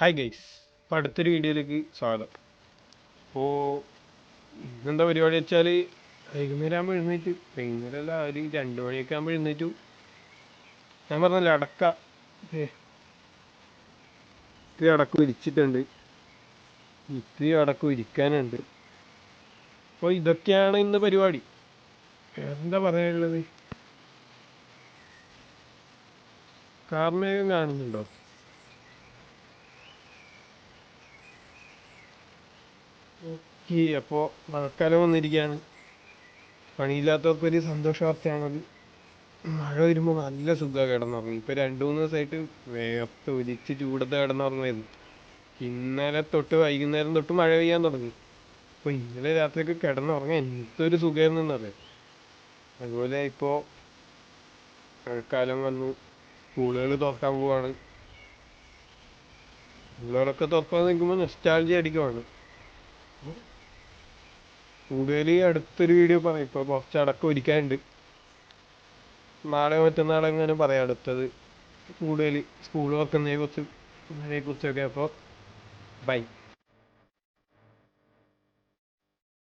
Hi guys, ഇപ്പോൾ അടുത്തൊരു വീഡിയോയിലേക്ക് സ്വാഗതം. അപ്പോൾ ഇന്നെന്താ പരിപാടി വെച്ചാൽ വൈകുന്നേരം ആകുമ്പോൾ വൈകുന്നേരമല്ല ഒരു 2 മണിയൊക്കെ ആകുമ്പോൾ എഴുന്നേറ്റു. ഞാൻ പറഞ്ഞല്ലോ ഇത്തിരി അടക്ക വിരിച്ചിട്ടുണ്ട്, ഇത്തിരി അടക്ക വിരിക്കാനുണ്ട്. അപ്പോൾ ഇതൊക്കെയാണ് ഇന്ന് പരിപാടി. എന്താ പറയാനുള്ളത്? കാർമേഘം കാണുന്നുണ്ടോ? ഓക്കെ, അപ്പോൾ മഴക്കാലം വന്നിരിക്കുകയാണ്. പണിയില്ലാത്തവർക്കൊരു സന്തോഷ വാർത്തയാണത്. മഴ വരുമ്പോൾ നല്ല സുഖമാണ് കിടന്നുറങ്ങി. ഇപ്പോൾ 2-3 ദിവസമായിട്ട് വേർത്ത് ഒലിച്ച് ചൂടത്ത് കിടന്നുറങ്ങായിരുന്നു. ഇന്നലെ തൊട്ട് വൈകുന്നേരം തൊട്ട് മഴ പെയ്യാൻ തുടങ്ങി. അപ്പോൾ ഇന്നലെ രാത്രിയൊക്കെ കിടന്നുറങ്ങാൻ എന്തൊരു സുഖമായിരുന്നു എന്നറിയാം. അതുപോലെ ഇപ്പോൾ മഴക്കാലം വന്നു, സ്കൂളുകൾ തുറക്കാൻ പോവാണ്. സ്കൂളുകളൊക്കെ തുറക്കാൻ നിൽക്കുമ്പോൾ നൊസ്റ്റാൾജിയ അടിക്കുവാണ്. കൂടുതൽ അടുത്തൊരു വീഡിയോ പറയാം. ഇപ്പോൾ കുറച്ച് അടക്കം ഒരുക്കാനുണ്ട്. നാളെ മറ്റന്നാളെ എങ്ങനെ പറയാം അടുത്തത് കൂടുതൽ സ്കൂൾ തുറക്കുന്നതിനെ കുറിച്ചൊക്കെ. അപ്പോൾ ബൈ.